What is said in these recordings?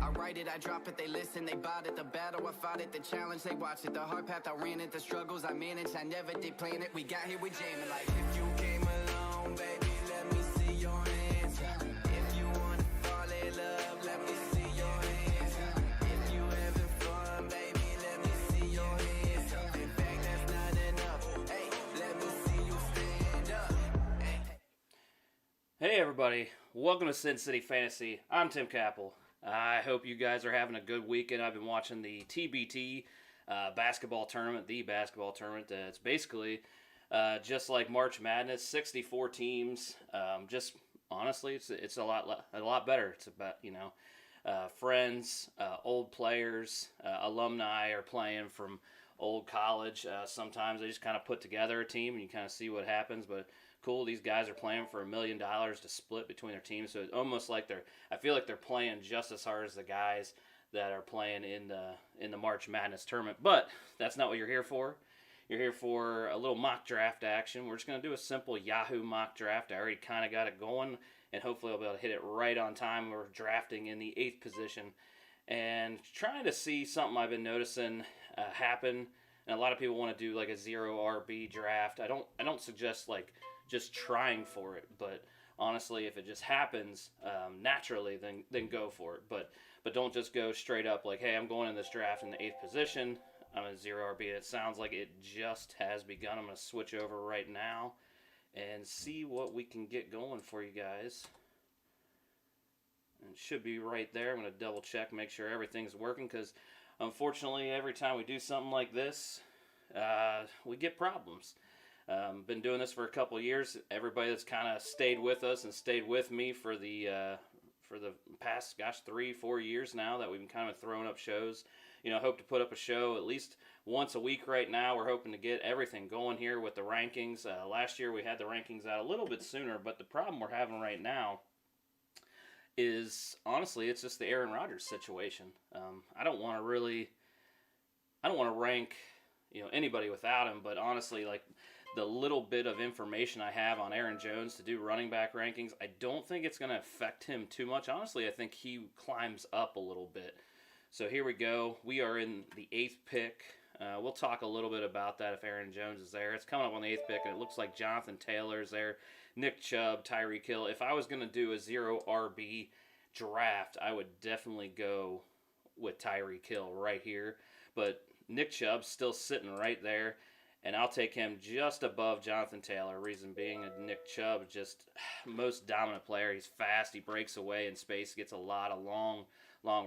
I write it, I drop it, they listen, they bought it. The battle, I fought it, the challenge, they watch it. The hard path, I ran it, the struggles I managed. I never did plan it, we got here, we jamming. Like, if you came along, baby, let me see your hands. If you wanna fall in love, let me see your hands. If you having fun, baby, let me see your hands. In fact, that's not enough. Hey, let me see you stand up. Hey everybody, welcome to Sin City Fantasy. I'm Tim Capel. I hope you guys are having a good weekend. I've been watching the TBT basketball tournament, the basketball tournament. It's basically just like March Madness, 64 teams. Just honestly, it's a lot better. It's about friends, old players, alumni are playing from old college. Sometimes they just kind of put together a team and you kind of see what happens. But cool, these guys are playing for $1 million to split between their teams. So it's almost like I feel like they're playing just as hard as the guys that are playing in the March Madness tournament. But that's not what you're here for. You're here for a little mock draft action. We're just going to do a simple Yahoo mock draft. I already kind of got it going, and hopefully I'll be able to hit it right on time. We're drafting in the 8th position and trying to see something I've been noticing happen. And a lot of people want to do like a 0 RB draft. I don't suggest like just trying for it, but honestly, if it just happens naturally, then go for it. But don't just go straight up like, hey, I'm going in this draft in the 8th position. I'm a 0 RB. It sounds like it just has begun. I'm going to switch over right now and see what we can get going for you guys. It should be right there. I'm going to double check, make sure everything's working, because unfortunately, every time we do something like this, we get problems. Been doing this for a couple of years. Everybody that's kind of stayed with us and stayed with me for the past, 3-4 years now that we've been kind of throwing up shows. Hope to put up a show at least once a week right now. We're hoping to get everything going here with the rankings. Last year we had the rankings out a little bit sooner, but the problem we're having right now is, honestly, it's just the Aaron Rodgers situation. I don't want to rank anybody without him, but honestly, like the little bit of information I have on Aaron Jones to do running back rankings, I don't think it's going to affect him too much. Honestly, I think he climbs up a little bit. So here we go. We are in the 8th pick. We'll talk a little bit about that if Aaron Jones is there. It's coming up on the 8th pick, and it looks like Jonathan Taylor's there, Nick Chubb, Tyreek Hill. If I was going to do a 0 RB draft, I would definitely go with Tyreek Hill right here. But Nick Chubb's still sitting right there, and I'll take him just above Jonathan Taylor. Reason being, Nick Chubb is just most dominant player. He's fast. He breaks away in space. Gets a lot of long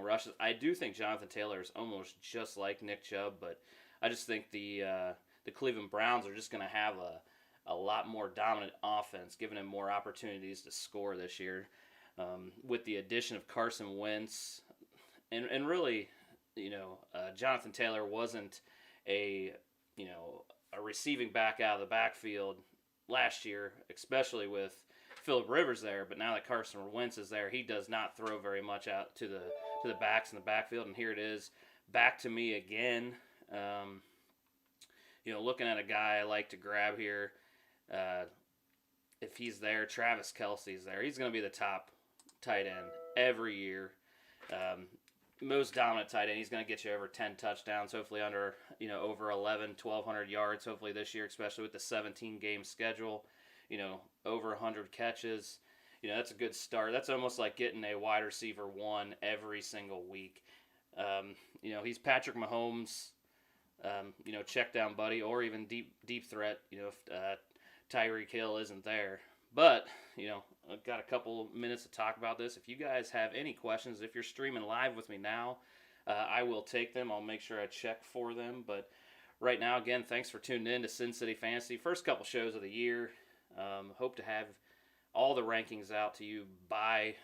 rushes. I do think Jonathan Taylor is almost just like Nick Chubb, but I just think the Cleveland Browns are just going to have a lot more dominant offense, giving him more opportunities to score this year. With the addition of Carson Wentz, and really, Jonathan Taylor wasn't a receiving back out of the backfield last year, especially with Phillip Rivers there. But now that Carson Wentz is there, he does not throw very much out to the backs in the backfield. And here it is, back to me again. Looking at a guy I like to grab here. If he's there, Travis Kelce's there. He's going to be the top tight end every year. Most dominant tight end. He's going to get you over 10 touchdowns, hopefully over 1,100 yards, hopefully this year, especially with the 17-game schedule. Over 100 catches. That's a good start. That's almost like getting a wide receiver 1 every single week. He's Patrick Mahomes, check down buddy, or even deep threat, if Tyreek Hill isn't there. But, I've got a couple minutes to talk about this. If you guys have any questions, if you're streaming live with me now, I will take them. I'll make sure I check for them. But right now, again, thanks for tuning in to Sin City Fantasy. First couple shows of the year. Hope to have all the rankings out to you by,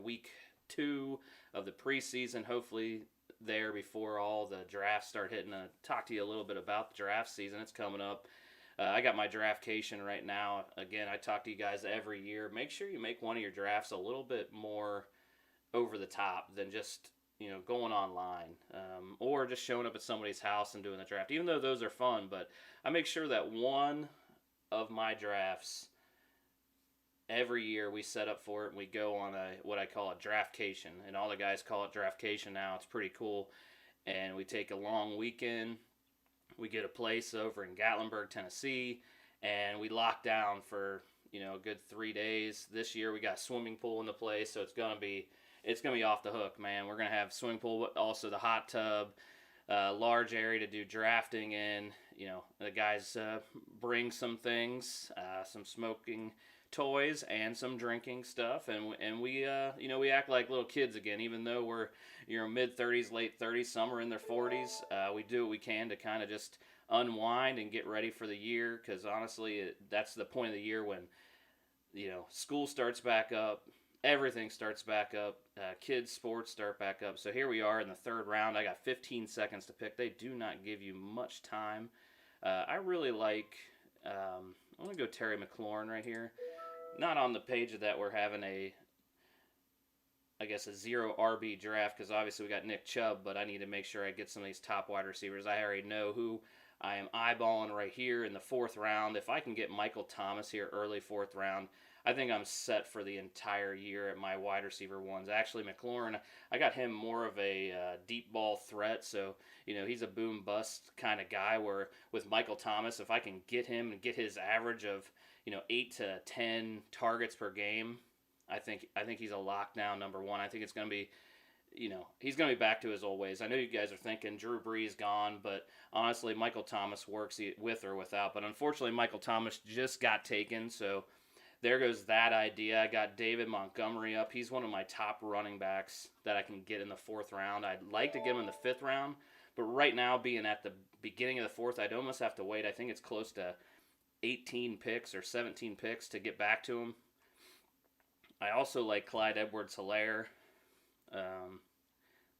week 2 of the preseason. Hopefully there before all the drafts start hitting. Talk to you a little bit about the draft season. It's coming up. I got my draftcation right now. Again, I talk to you guys every year. Make sure you make one of your drafts a little bit more over the top than just going online or just showing up at somebody's house and doing the draft. Even though those are fun, but I make sure that one of my drafts every year we set up for it and we go on what I call a draftcation, and all the guys call it draftcation now. It's pretty cool, and we take a long weekend. We get a place over in Gatlinburg, Tennessee, and we lock down for a good 3 days. This year we got a swimming pool in the place, so it's gonna be off the hook, man. We're gonna have swimming pool, but also the hot tub, large area to do drafting in. The guys bring some things, some smoking toys and some drinking stuff, and we we act like little kids again, even though we're mid 30s, late 30s, some are in their 40s. We do what we can to kind of just unwind and get ready for the year, because honestly that's the point of the year when school starts back up, everything starts back up, kids sports start back up. So here we are in the third round. I got 15 seconds to pick. They do not give you much time. I really like I'm gonna go Terry McLaurin right here. Not on the page of that we're having a 0 RB draft, because obviously we got Nick Chubb, but I need to make sure I get some of these top wide receivers. I already know who I am eyeballing right here in the fourth round. If I can get Michael Thomas here early fourth round, I think I'm set for the entire year at my wide receiver ones. Actually, McLaurin, I got him more of a deep ball threat, so he's a boom bust kind of guy. Where with Michael Thomas, if I can get him and get his average of 8 to 10 targets per game, I think he's a lockdown number one. I think it's going to be, he's going to be back to his old ways. I know you guys are thinking Drew Brees gone, but honestly, Michael Thomas works with or without. But unfortunately, Michael Thomas just got taken, so there goes that idea. I got David Montgomery up. He's one of my top running backs that I can get in the fourth round. I'd like to get him in the fifth round, but right now, being at the beginning of the fourth, I'd almost have to wait. I think it's close to 18 picks or 17 picks to get back to him. I also like Clyde Edwards-Helaire. A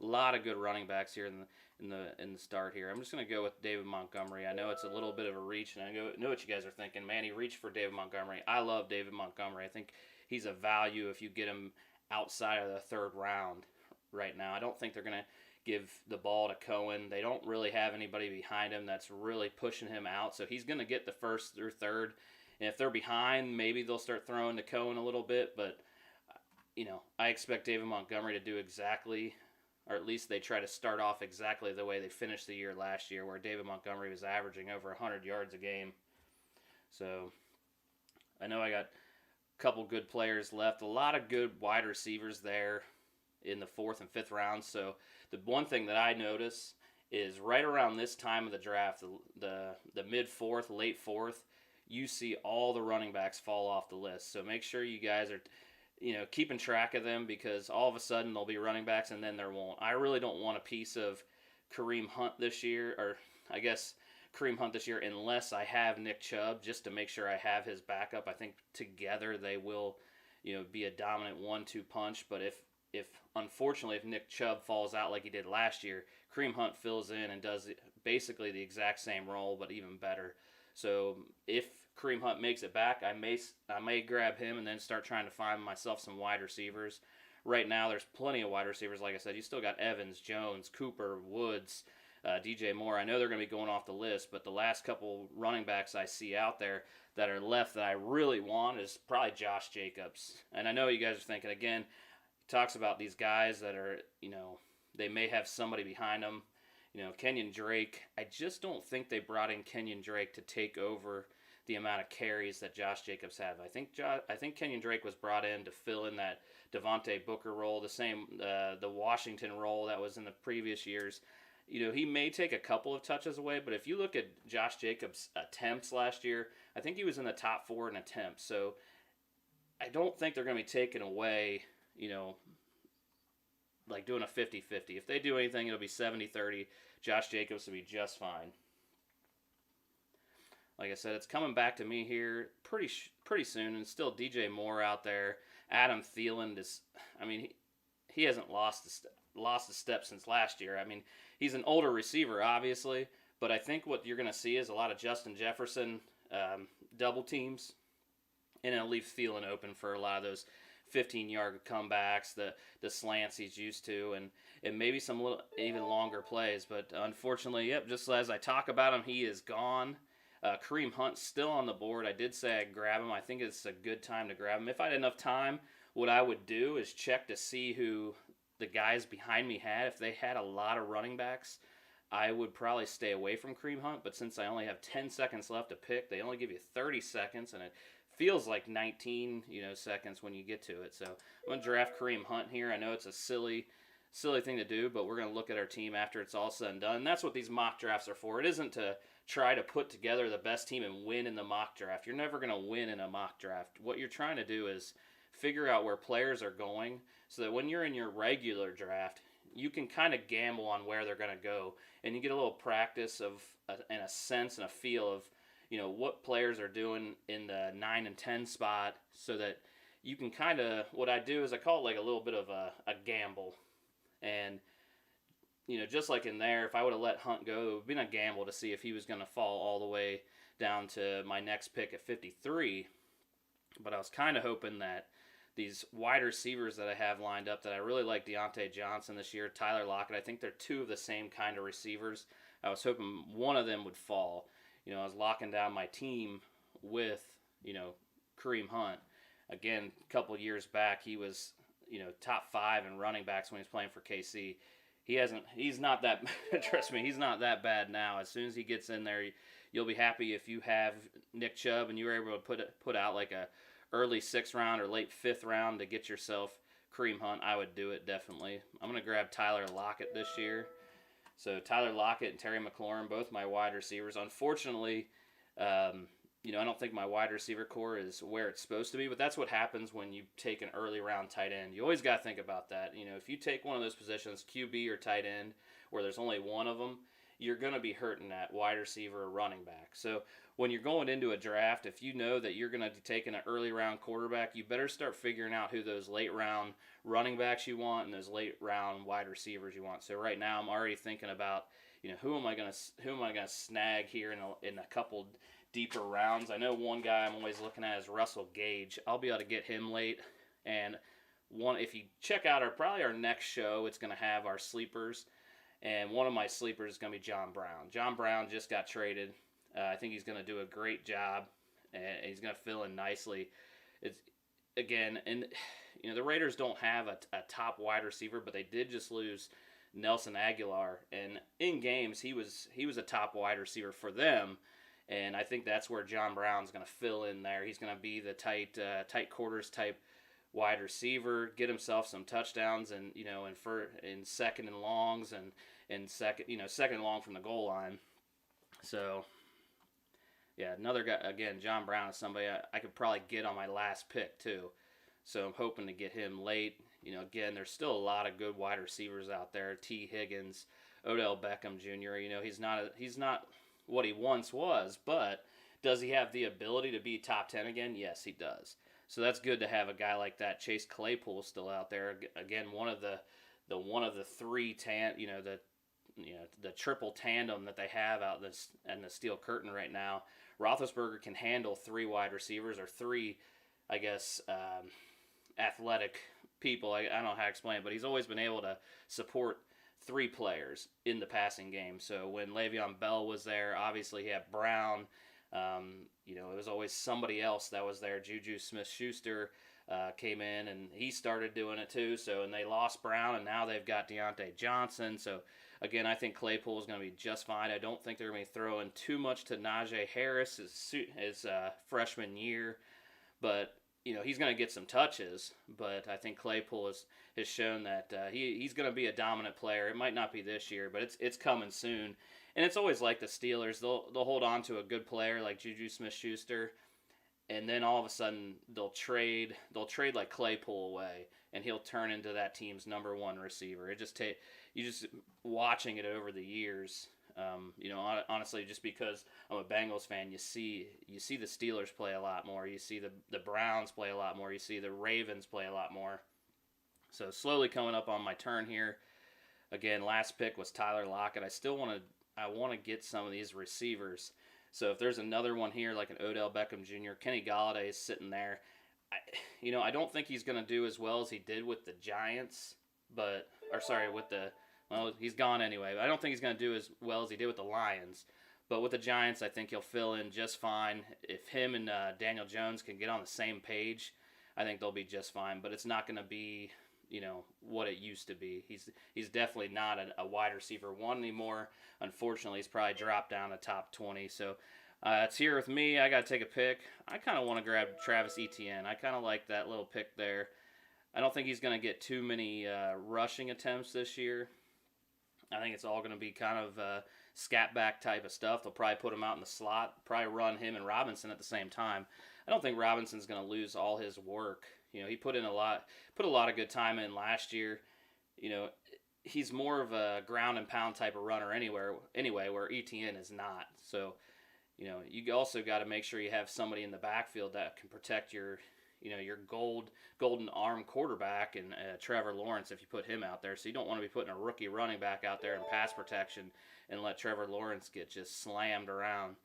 lot of good running backs here in the start here. I'm just going to go with David Montgomery. I know it's a little bit of a reach, and I know what you guys are thinking. Man, he reached for David Montgomery. I love David Montgomery. I think he's a value if you get him outside of the third round right now. I don't think they're going to give the ball to Cohen. They don't really have anybody behind him that's really pushing him out, so he's going to get the first or third. And if they're behind, maybe they'll start throwing to Cohen a little bit, but I expect David Montgomery to do exactly, or at least they try to start off exactly the way they finished the year last year, where David Montgomery was averaging over 100 yards a game. So I know I got a couple good players left, a lot of good wide receivers there in the fourth and fifth rounds. So the one thing that I notice is right around this time of the draft, the mid fourth, late fourth, you see all the running backs fall off the list. So make sure you guys are keeping track of them, because all of a sudden there'll be running backs and then there won't. I really don't want a piece of Kareem Hunt this year, or I guess Kareem Hunt this year, unless I have Nick Chubb, just to make sure I have his backup. I think together they will, be a dominant 1-2 punch. But if unfortunately, if Nick Chubb falls out like he did last year, Kareem Hunt fills in and does basically the exact same role, but even better. So if Kareem Hunt makes it back, I may grab him and then start trying to find myself some wide receivers. Right now, there's plenty of wide receivers. Like I said, you still got Evans, Jones, Cooper, Woods, DJ Moore. I know they're going to be going off the list, but the last couple running backs I see out there that are left that I really want is probably Josh Jacobs. And I know you guys are thinking, again, he talks about these guys that are, they may have somebody behind them. Kenyon Drake, I just don't think they brought in Kenyon Drake to take over the amount of carries that Josh Jacobs had. I think Kenyon Drake was brought in to fill in that Devontae Booker role, the same the Washington role that was in the previous years. He may take a couple of touches away, but if you look at Josh Jacobs' attempts last year, I think he was in the top 4 in attempts. So I don't think they're going to be taking away, like doing a 50-50. If they do anything, it'll be 70-30. Josh Jacobs will be just fine. Like I said, it's coming back to me here pretty soon, and still DJ Moore out there. Adam Thielen he hasn't lost a step since last year. He's an older receiver, obviously, but I think what you're going to see is a lot of Justin Jefferson double teams, and it'll leave Thielen open for a lot of those 15-yard comebacks, the slants he's used to, and maybe some even longer plays. But unfortunately, just as I talk about him, he is gone. Kareem Hunt's still on the board. I did say I'd grab him. I think it's a good time to grab him. If I had enough time, what I would do is check to see who the guys behind me had. If they had a lot of running backs, I would probably stay away from Kareem Hunt. But since I only have 10 seconds left to pick, they only give you 30 seconds, and it feels like 19, seconds when you get to it. So I'm going to draft Kareem Hunt here. I know it's a silly thing to do, but we're going to look at our team after it's all said and done. And that's what these mock drafts are for. It isn't to try to put together the best team and win in the mock draft. You're never going to win in a mock draft. What you're trying to do is figure out where players are going so that when you're in your regular draft, you can kind of gamble on where they're going to go, and you get a little practice of, and a sense and a feel of, what players are doing in the 9 and 10 spot, so that you can kind of, what I do is I call it like a little bit of a gamble. And, just like in there, if I would have let Hunt go, it would have been a gamble to see if he was going to fall all the way down to my next pick at 53. But I was kind of hoping that these wide receivers that I have lined up, that I really like Deontay Johnson this year, Tyler Lockett, I think they're two of the same kind of receivers. I was hoping one of them would fall. I was locking down my team with, Kareem Hunt. Again, a couple years back, he was, top 5 in running backs when he was playing for KC. He's not that, trust me, he's not that bad now. As soon as he gets in there, you'll be happy if you have Nick Chubb and you were able to put out like a early 6th round or late 5th round to get yourself Kareem Hunt. I would do it, definitely. I'm going to grab Tyler Lockett this year. So Tyler Lockett and Terry McLaurin, both my wide receivers. Unfortunately, I don't think my wide receiver core is where it's supposed to be, but that's what happens when you take an early round tight end. You always got to think about that. If you take one of those positions, QB or tight end, where there's only one of them, you're going to be hurting that wide receiver or running back. So when you're going into a draft, if you know that you're going to be taking an early round quarterback, you better start figuring out who those late round running backs you want and those late round wide receivers you want. So right now I'm already thinking about, who am I going to snag here in a couple deeper rounds. I know one guy I'm always looking at is Russell Gage. I'll be able to get him late. And if you check out our next show, it's going to have our sleepers. And one of my sleepers is going to be John Brown. John Brown just got traded. I think he's going to do a great job, and he's going to fill in nicely. The Raiders don't have a top wide receiver, but they did just lose Nelson Aguilar, and in games he was a top wide receiver for them, and I think that's where John Brown's going to fill in there. He's going to be the tight quarters type wide receiver, get himself some touchdowns, and in second and longs and second and long from the goal line. So yeah, another guy again. John Brown is somebody I could probably get on my last pick too. So I'm hoping to get him late. Again, there's still a lot of good wide receivers out there. T. Higgins, Odell Beckham Jr. He's not what he once was, but does he have the ability to be top 10 again? Yes, he does. So that's good to have a guy like that. Chase Claypool still out there. Again, one of the three the triple tandem that they have out in the steel curtain right now. Roethlisberger can handle 3 wide receivers or 3, I guess, athletic people. I don't know how to explain it, but he's always been able to support 3 players in the passing game. So when Le'Veon Bell was there, obviously he had Brown. It was always somebody else that was there. Juju Smith-Schuster came in, and he started doing it too. And they lost Brown, and now they've got Deontay Johnson. So, again, I think Claypool is going to be just fine. I don't think they're going to be throwing too much to Najee Harris his freshman year. But, he's going to get some touches. But I think Claypool has shown that he's going to be a dominant player. It might not be this year, but it's coming soon. And it's always like the Steelers. They'll hold on to a good player like Juju Smith-Schuster, and then all of a sudden they'll trade like Claypool away, and he'll turn into that team's number 1 receiver. You just watching it over the years. Honestly, just because I'm a Bengals fan, you see the Steelers play a lot more. You see the Browns play a lot more. You see the Ravens play a lot more. So slowly coming up on my turn here. Again, last pick was Tyler Lockett. I want to get some of these receivers. So if there's another one here, like an Odell Beckham Jr., Kenny Golladay is sitting there. I don't think he's going to do as well as he did with the Giants, he's gone anyway. I don't think he's going to do as well as he did with the Lions. But with the Giants, I think he'll fill in just fine. If him and Daniel Jones can get on the same page, I think they'll be just fine. But it's not going to be, what it used to be. He's definitely not a wide receiver one anymore. Unfortunately, he's probably dropped down to top 20. So it's here with me. I got to take a pick. I kind of want to grab Travis Etienne. I kind of like that little pick there. I don't think he's going to get too many rushing attempts this year. I think it's all going to be kind of scat back type of stuff. They'll probably put him out in the slot, probably run him and Robinson at the same time. I don't think Robinson's going to lose all his work. He put a lot of good time in last year. He's more of a ground and pound type of runner anyway, where Etienne is not. So, you also got to make sure you have somebody in the backfield that can protect your golden arm quarterback and Trevor Lawrence if you put him out there. So you don't want to be putting a rookie running back out there in pass protection and let Trevor Lawrence get just slammed around.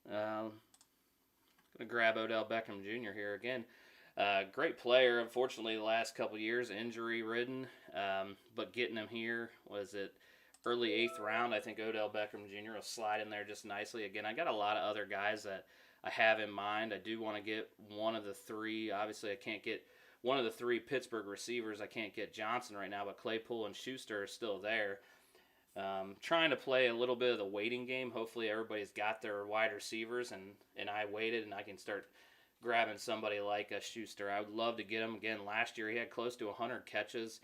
Going to grab Odell Beckham Jr. here again. Great player. Unfortunately, the last couple years injury-ridden, but getting him here, was it early 8th round? I think Odell Beckham Jr. will slide in there just nicely. Again, I got a lot of other guys that I have in mind. I do want to get one of the three. Obviously, I can't get one of the three Pittsburgh receivers. I can't get Johnson right now, but Claypool and Schuster are still there. Trying to play a little bit of the waiting game. Hopefully, everybody's got their wide receivers, and I waited, and I can start grabbing somebody like a Schuster. I would love to get him. Again, last year he had close to 100 catches,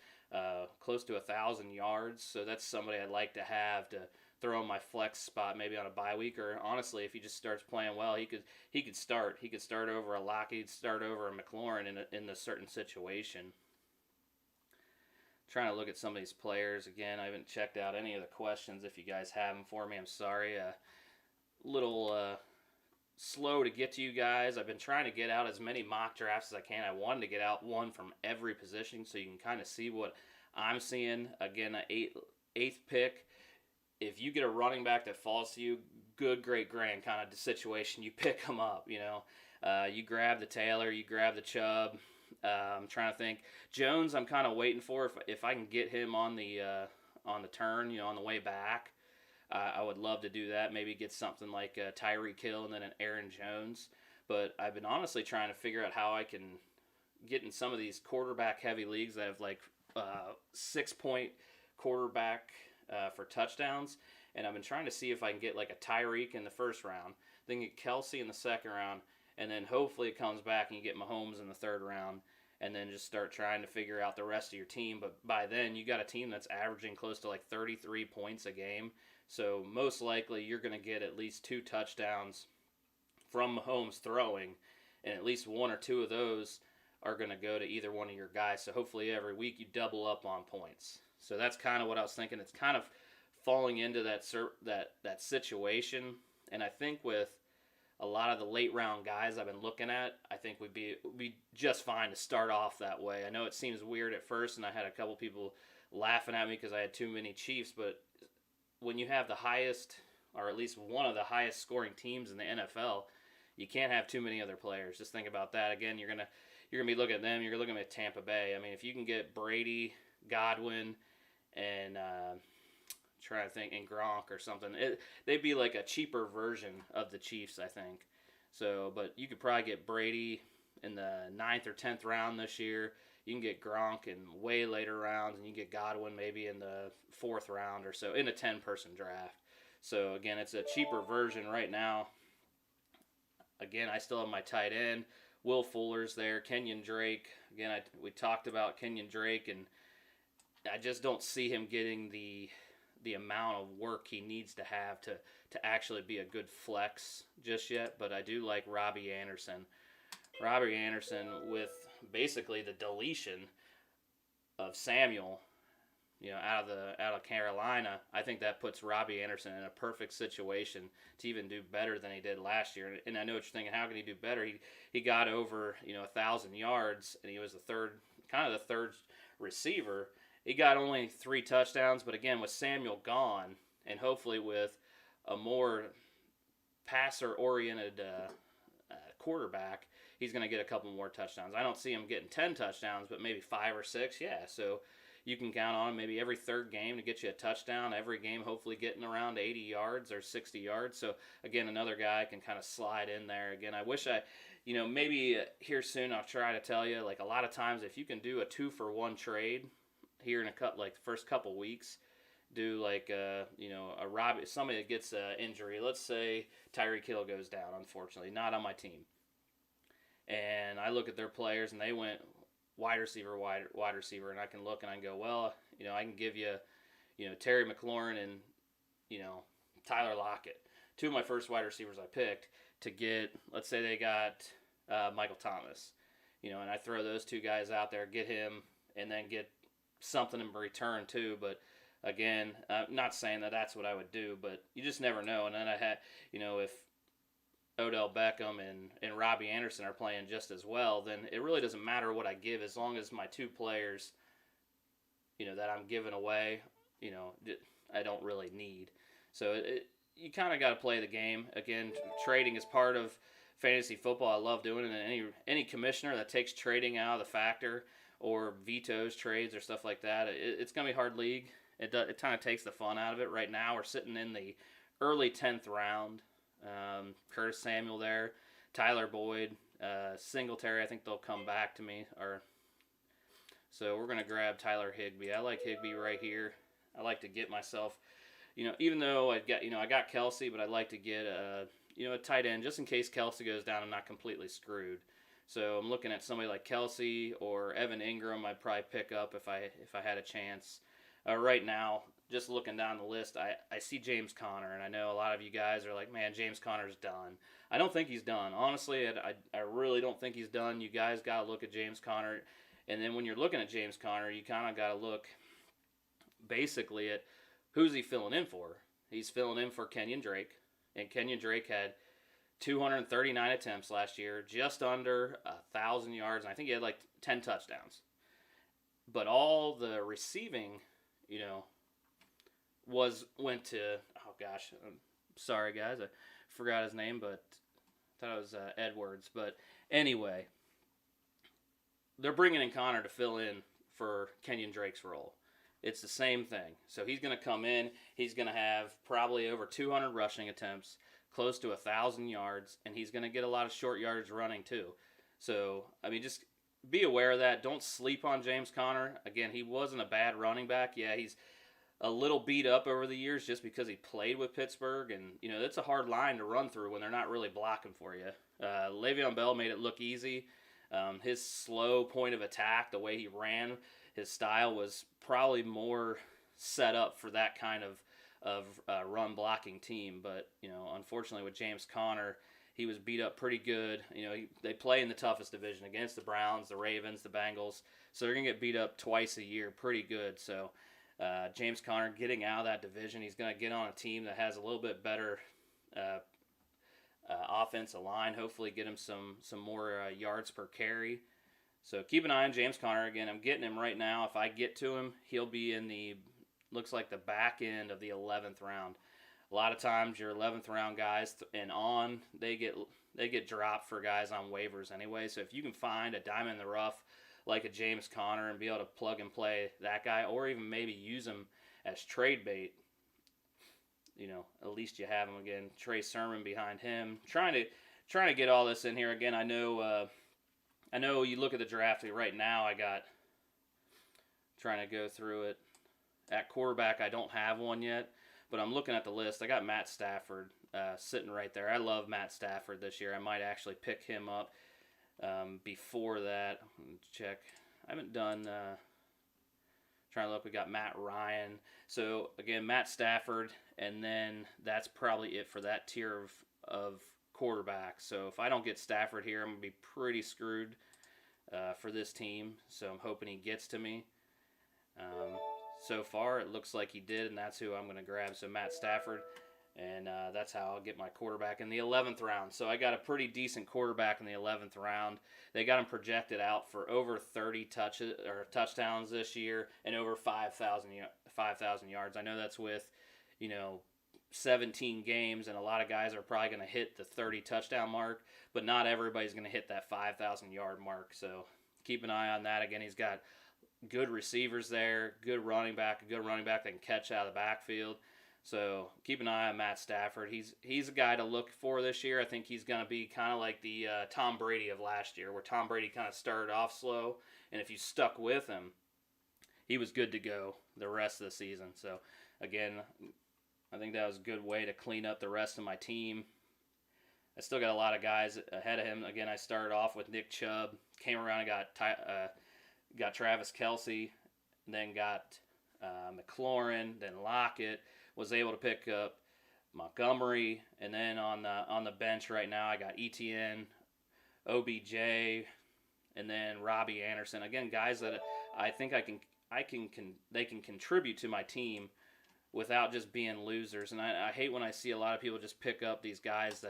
close to 1,000 yards, so that's somebody I'd like to have to throw in my flex spot maybe on a bye week, or honestly, if he just starts playing well, he could start. He could start over a Lockheed, he'd start over a McLaurin in a certain situation. Trying to look at some of these players. Again, I haven't checked out any of the questions. If you guys have them for me, I'm sorry. Little slow to get to you guys. I've been trying to get out as many mock drafts as I can. I wanted to get out one from every position so you can kind of see what I'm seeing. Again, an eighth pick. If you get a running back that falls to you, good, great, grand kind of situation, you pick them up, You grab the Taylor, you grab the Chubb. I'm trying to think. Jones, I'm kind of waiting for. If I can get him on the turn, on the way back, I would love to do that. Maybe get something like Tyreek Hill and then an Aaron Jones. But I've been honestly trying to figure out how I can get in some of these quarterback-heavy leagues that have like 6-point quarterback for touchdowns. And I've been trying to see if I can get like a Tyreek in the first round, then get Kelsey in the second round, and then hopefully it comes back and you get Mahomes in the third round, and then just start trying to figure out the rest of your team. But by then, you got a team that's averaging close to like 33 points a game. So most likely you're going to get at least 2 touchdowns from Mahomes throwing, and at least 1 or 2 of those are going to go to either one of your guys. So hopefully every week you double up on points. So that's kind of what I was thinking. It's kind of falling into that situation. And I think with a lot of the late round guys I've been looking at, I think would be just fine to start off that way. I know it seems weird at first, and I had a couple people laughing at me because I had too many Chiefs, but when you have the highest, or at least one of the highest scoring teams in the NFL, you can't have too many other players. Just think about that. Again, you're gonna be looking at them. You're looking at Tampa Bay. I mean, if you can get Brady, Godwin, and trying to think, and Gronk or something, they'd be like a cheaper version of the Chiefs, I think. So, but you could probably get Brady in the 9th or 10th round this year. You can get Gronk in way later rounds, and you can get Godwin maybe in the 4th round or so in a 10-person draft. So, again, it's a cheaper version right now. Again, I still have my tight end. Will Fuller's there. Kenyon Drake. Again, we talked about Kenyon Drake, and I just don't see him getting the amount of work he needs to have to actually be a good flex just yet. But I do like Robbie Anderson. Robbie Anderson with basically the deletion of Samuel, out of Carolina. I think that puts Robbie Anderson in a perfect situation to even do better than he did last year. And I know what you're thinking, how can he do better? He got over 1,000 yards, and he was the third receiver. He got only 3 touchdowns, but again, with Samuel gone, and hopefully with a more passer-oriented quarterback, he's going to get a couple more touchdowns. I don't see him getting 10 touchdowns, but maybe 5 or 6, yeah. So, you can count on him maybe every third game to get you a touchdown. Every game, hopefully getting around 80 yards or 60 yards. So, again, another guy can kind of slide in there. Again, I wish maybe here soon I'll try to tell you, like a lot of times if you can do a 2-for-1 trade here in the first couple weeks, do like a Robbie, somebody that gets an injury. Let's say Tyreek Hill goes down, unfortunately, not on my team. And I look at their players and they went wide receiver, and I can look and I can go, well, I can give you, Terry McLaurin and, Tyler Lockett, two of my first wide receivers I picked to get, let's say they got Michael Thomas, and I throw those two guys out there, get him, and then get something in return too. But again, not saying that that's what I would do, but you just never know. And then I had, if Odell Beckham and Robbie Anderson are playing just as well, then it really doesn't matter what I give as long as my two players, that I'm giving away, I don't really need. So you kind of got to play the game. Again, trading is part of fantasy football. I love doing it, and any commissioner that takes trading out of the factor or vetoes trades or stuff like that, it's going to be a hard league. It kind of takes the fun out of it. Right now, we're sitting in the early 10th round. Curtis Samuel there, Tyler Boyd, Singletary. I think they'll come back to me. So we're going to grab Tyler Higbee. I like Higbee right here. I like to get myself, even though I got Kelsey, but I'd like to get a tight end just in case Kelsey goes down. I'm not completely screwed. So I'm looking at somebody like Kelsey or Evan Ingram. I'd probably pick up if I had a chance. Right now, just looking down the list, I see James Conner, and I know a lot of you guys are like, man, James Conner's done. I don't think he's done. Honestly, I really don't think he's done. You guys got to look at James Conner, and then when you're looking at James Conner, you kind of got to look basically at who's he filling in for. He's filling in for Kenyon Drake, and Kenyon Drake had 239 attempts last year, just under 1,000 yards, and I think he had like 10 touchdowns. But all the receiving, went to, oh gosh, I'm sorry guys, I forgot his name, but I thought it was Edwards. But anyway, they're bringing in Connor to fill in for Kenyon Drake's role. It's the same thing. So he's going to come in, he's going to have probably over 200 rushing attempts, close to 1,000 yards, and he's going to get a lot of short yardage running too. So, just be aware of that. Don't sleep on James Conner. Again, he wasn't a bad running back. Yeah, he's a little beat up over the years just because he played with Pittsburgh, and that's a hard line to run through when they're not really blocking for you. Le'Veon Bell made it look easy. His slow point of attack, the way he ran, his style was probably more set up for that kind of run blocking team. But unfortunately with James Conner, he was beat up pretty good. They play in the toughest division against the Browns, the Ravens, the Bengals, so they're gonna get beat up twice a year, pretty good. So. James Conner getting out of that division, he's going to get on a team that has a little bit better offensive line, hopefully get him some more yards per carry. So keep an eye on James Conner. Again, I'm getting him right now. If I get to him, he'll be in looks like the back end of the 11th round. A lot of times your 11th round guys and on, they get dropped for guys on waivers anyway. So if you can find a diamond in the rough like a James Conner and be able to plug and play that guy, or even maybe use him as trade bait, at least you have him. Again, Trey Sermon behind him, trying to get all this in here. Again, I know you look at the draft right now. I got trying to go through it. At quarterback, I don't have one yet, but I'm looking at the list. I got Matt Stafford sitting right there. I love Matt Stafford this year. I might actually pick him up. Before that, check. I haven't done. Trying to look. We got Matt Ryan. So again, Matt Stafford, and then that's probably it for that tier of quarterbacks. So if I don't get Stafford here, I'm gonna be pretty screwed for this team. So I'm hoping he gets to me. So far, it looks like he did, and that's who I'm gonna grab. So Matt Stafford. And that's how I'll get my quarterback in the 11th round. So I got a pretty decent quarterback in the 11th round. They got him projected out for over 30 touchdowns this year and over 5,000 yards. I know that's with, 17 games, and a lot of guys are probably going to hit the 30 touchdown mark, but not everybody's going to hit that 5,000 yard mark. So keep an eye on that. Again, he's got good receivers there, a good running back that can catch out of the backfield. So keep an eye on Matt Stafford. He's a guy to look for this year. I think he's going to be kind of like the Tom Brady of last year, where Tom Brady kind of started off slow, and if you stuck with him, he was good to go the rest of the season. So again, I think that was a good way to clean up the rest of my team. I still got a lot of guys ahead of him. Again, I started off with Nick Chubb, came around and got Travis Kelce, then got McLaurin, then Lockett. Was able to pick up Montgomery, and then on the bench right now I got ETN, OBJ, and then Robbie Anderson. Again, guys that I think they can contribute to my team without just being losers. And I hate when I see a lot of people just pick up these guys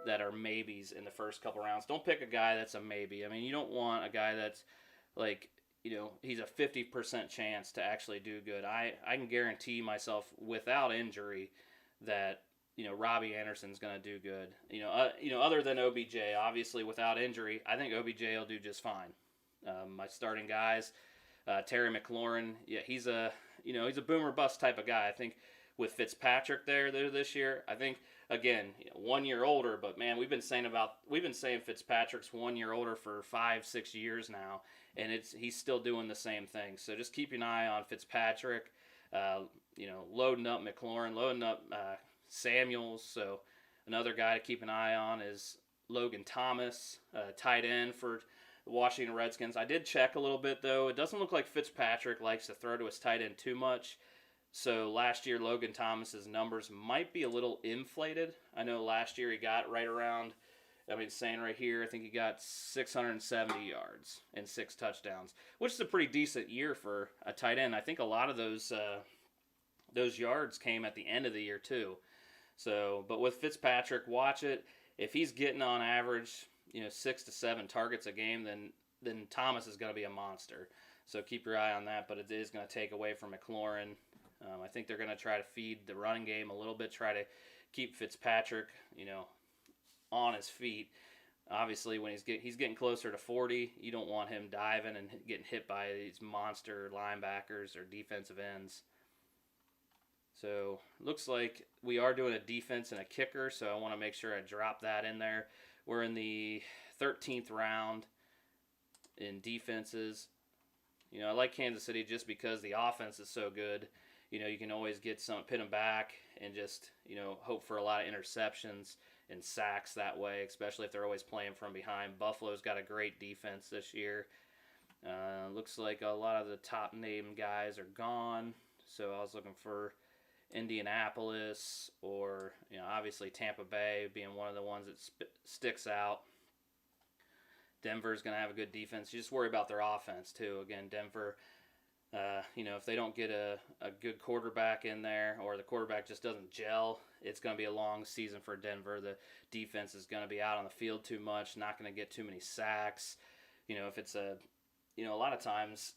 that are maybes in the first couple rounds. Don't pick a guy that's a maybe. I mean, you don't want a guy that's like, he's a 50% chance to actually do good. I can guarantee myself without injury that, Robbie Anderson's going to do good. Other than OBJ, obviously without injury, I think OBJ will do just fine. My starting guys, Terry McLaurin, yeah, he's a boomer bust type of guy. I think with Fitzpatrick there this year, I think, again, 1 year older, but man, we've been saying Fitzpatrick's 1 year older for 5-6 years now, and he's still doing the same thing. So just keep an eye on Fitzpatrick, loading up McLaurin, loading up Samuels. So another guy to keep an eye on is Logan Thomas, tight end for the Washington Redskins. I did check a little bit, though. It doesn't look like Fitzpatrick likes to throw to his tight end too much. So last year, Logan Thomas's numbers might be a little inflated. I know last year he got right around, saying right here, I think he got 670 yards and 6 touchdowns, which is a pretty decent year for a tight end. I think a lot of those yards came at the end of the year too. So, but with Fitzpatrick, watch it. If he's getting on average, 6 to 7 targets a game, then Thomas is going to be a monster. So keep your eye on that. But it is going to take away from McLaurin. I think they're going to try to feed the running game a little bit, try to keep Fitzpatrick, on his feet. Obviously, when he's getting closer to 40, you don't want him diving and getting hit by these monster linebackers or defensive ends. So looks like we are doing a defense and a kicker, so I want to make sure I drop that in there. We're in the 13th round in defenses. I like Kansas City just because the offense is so good. You can always pin them back and just, hope for a lot of interceptions and sacks that way, especially if they're always playing from behind. Buffalo's got a great defense this year. Looks like a lot of the top name guys are gone. So I was looking for Indianapolis or, obviously Tampa Bay being one of the ones that sticks out. Denver's going to have a good defense. You just worry about their offense, too. Again, Denver, if they don't get a good quarterback in there or the quarterback just doesn't gel, it's going to be a long season for Denver. The defense is going to be out on the field too much, not going to get too many sacks. If it's a lot of times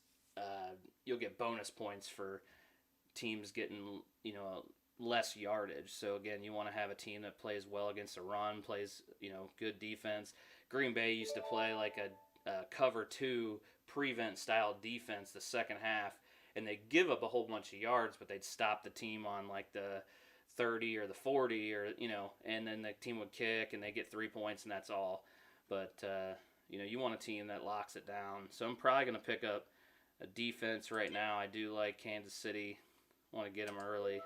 you'll get bonus points for teams getting, less yardage. So, again, you want to have a team that plays well against the run, plays, good defense. Green Bay used to play like a cover 2 prevent style defense the second half, and they'd give up a whole bunch of yards, but they'd stop the team on like the 30 or the 40 or, and then the team would kick and they get 3 points and that's all. But, you want a team that locks it down. So I'm probably going to pick up a defense right now. I do like Kansas City. Want to get them early.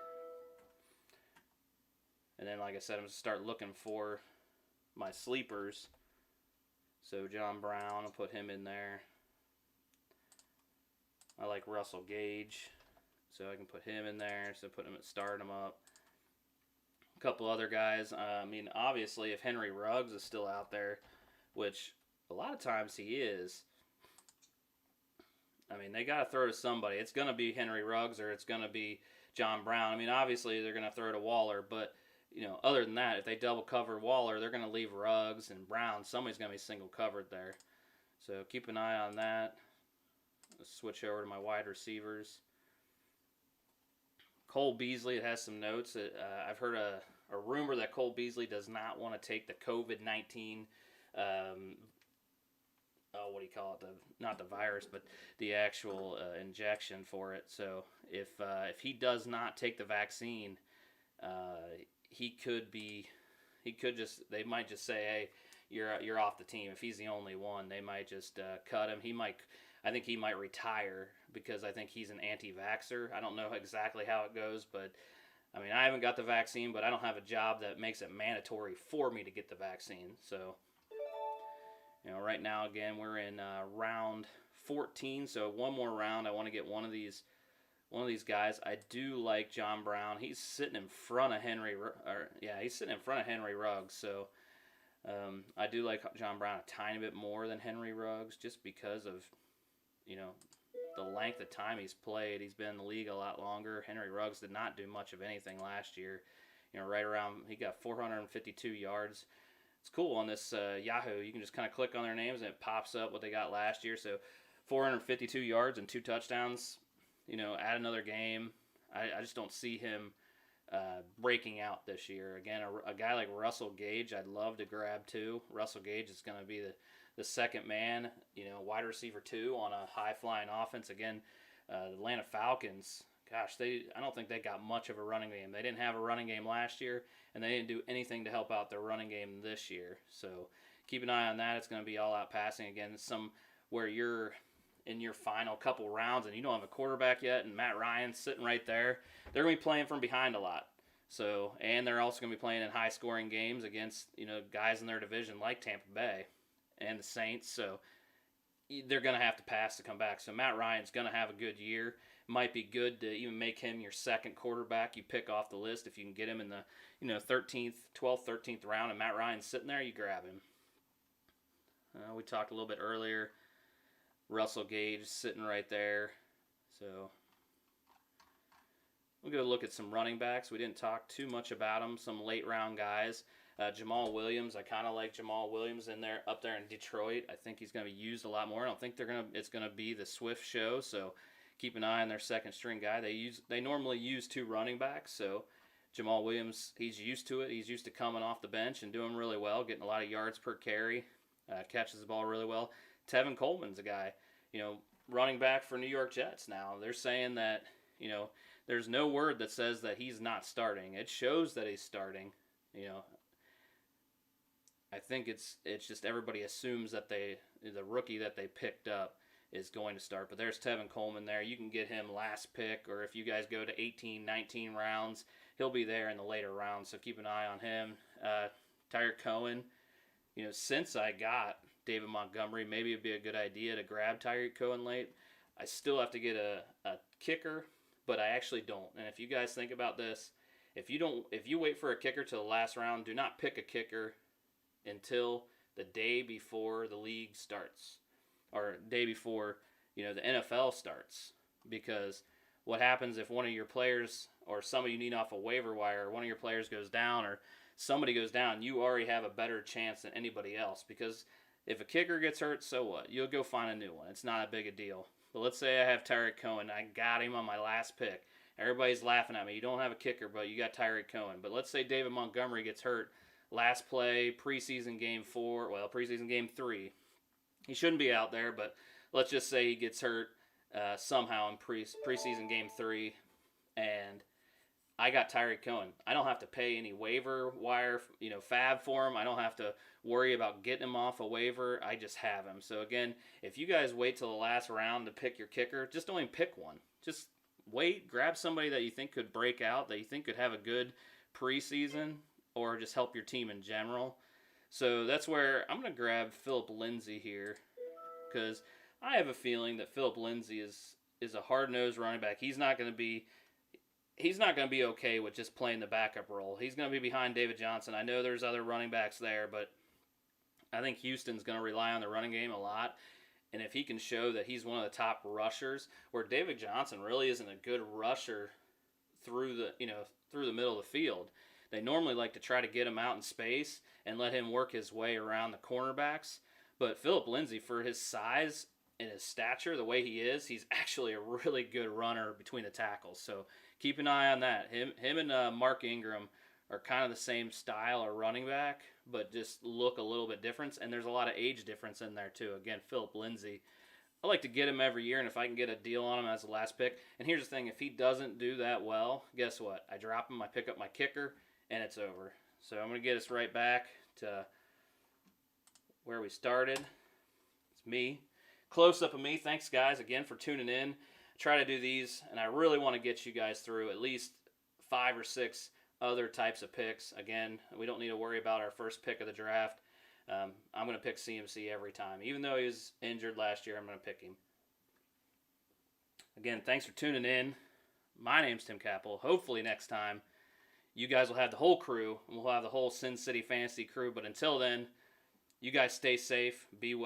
And then, like I said, I'm going to start looking for my sleepers. So John Brown, I'll put him in there. I like Russell Gage, so I can put him in there. So start him up. A couple other guys. Obviously, if Henry Ruggs is still out there, which a lot of times he is, they got to throw to somebody. It's going to be Henry Ruggs or it's going to be John Brown. Obviously, they're going to throw to Waller, but other than that, if they double cover Waller, they're going to leave Ruggs and Brown. Somebody's going to be single covered there. So keep an eye on that. Let's switch over to my wide receivers. Cole Beasley, it has some notes. I've heard a rumor that Cole Beasley does not want to take the COVID-19 what do you call it? Not the virus, but the actual injection for it. So if he does not take the vaccine, he could be, he could just, they might just say, hey, you're off the team. If he's the only one, they might just cut him. I think he might retire because I think he's an anti-vaxxer. I don't know exactly how it goes, but I mean, I haven't got the vaccine, but I don't have a job that makes it mandatory for me to get the vaccine. So, right now, again, we're in round 14, so one more round. I want to get one of these guys. I do like John Brown. He's sitting in front of he's sitting in front of Henry Ruggs. So I do like John Brown a tiny bit more than Henry Ruggs, just because of the length of time he's played. He's been in the league a lot longer. Henry Ruggs did not do much of anything last year. Right around, he got 452 yards. It's cool on this Yahoo. You can just kind of click on their names and it pops up what they got last year. So 452 yards and 2 touchdowns. Add another game. I just don't see him breaking out this year. Again, a guy like Russell Gage, I'd love to grab too. Russell Gage is going to be the second man, wide receiver 2 on a high-flying offense. Again, the Atlanta Falcons, gosh, I don't think they got much of a running game. They didn't have a running game last year, and they didn't do anything to help out their running game this year. So keep an eye on that. It's going to be all-out passing. Again, where you're in your final couple rounds and you don't have a quarterback yet, and Matt Ryan's sitting right there, they're going to be playing from behind a lot. So, and they're also going to be playing in high-scoring games against, guys in their division like Tampa Bay and the Saints. So they're going to have to pass to come back. So Matt Ryan's going to have a good year. Might be good to even make him your second quarterback you pick off the list. If you can get him in the 12th, 13th round and Matt Ryan's sitting there, you grab him. We talked a little bit earlier. Russell Gage sitting right there. So we'll go look at some running backs. We didn't talk too much about them. Some late round guys. Jamal Williams, I kind of like Jamal Williams up there in Detroit. I think he's going to be used a lot more. I don't think it's going to be the Swift show, so keep an eye on their second string guy. They normally use 2 running backs, so Jamal Williams, he's used to it. He's used to coming off the bench and doing really well, getting a lot of yards per carry, catches the ball really well. Tevin Coleman's a guy, running back for New York Jets now. They're saying that, there's no word that says that he's not starting. It shows that he's starting, I think it's just everybody assumes that the rookie that they picked up is going to start. But there's Tevin Coleman there. You can get him last pick, or if you guys go to 18, 19 rounds, he'll be there in the later rounds. So keep an eye on him. Tyreek Cohen, since I got David Montgomery, maybe it'd be a good idea to grab Tyreek Cohen late. I still have to get a kicker, but I actually don't. And if you guys think about this, if you wait for a kicker till the last round, do not pick a kicker until the day before the league starts, or day before the NFL starts. Because what happens if one of your players, or somebody you need off a waiver wire, one of your players goes down, or somebody goes down, you already have a better chance than anybody else. Because if a kicker gets hurt, so what? You'll go find a new one. It's not a big a deal. But let's say I have Tyreek Cohen. I got him on my last pick. Everybody's laughing at me. You don't have a kicker, but you got Tyreek Cohen. But let's say David Montgomery gets hurt last play, preseason game 3. He shouldn't be out there, but let's just say he gets hurt somehow in preseason game 3, and I got Tyreek Cohen. I don't have to pay any waiver wire, fab for him. I don't have to worry about getting him off a waiver. I just have him. So again, if you guys wait till the last round to pick your kicker, just don't even pick one. Just wait, grab somebody that you think could break out, that you think could have a good preseason, or just help your team in general. So that's where I'm going to grab Philip Lindsay here, because I have a feeling that Philip Lindsay is a hard-nosed running back. He's not going to be okay with just playing the backup role. He's going to be behind David Johnson. I know there's other running backs there, but I think Houston's going to rely on the running game a lot. And if he can show that he's one of the top rushers, where David Johnson really isn't a good rusher through the middle of the field. They normally like to try to get him out in space and let him work his way around the cornerbacks. But Philip Lindsay, for his size and his stature, the way he is, he's actually a really good runner between the tackles. So keep an eye on that. Him and Mark Ingram are kind of the same style or running back, but just look a little bit different. And there's a lot of age difference in there too. Again, Philip Lindsay. I like to get him every year, and if I can get a deal on him as the last pick. And here's the thing, if he doesn't do that well, guess what? I drop him, I pick up my kicker, and it's over. So I'm going to get us right back to where we started. It's me. Close-up of me. Thanks, guys, again, for tuning in. I try to do these, and I really want to get you guys through at least 5 or 6 other types of picks. Again, we don't need to worry about our first pick of the draft. I'm going to pick CMC every time. Even though he was injured last year, I'm going to pick him. Again, thanks for tuning in. My name's Tim Capel. Hopefully next time you guys will have the whole crew, and we'll have the whole Sin City Fantasy crew. But until then, you guys stay safe, be well.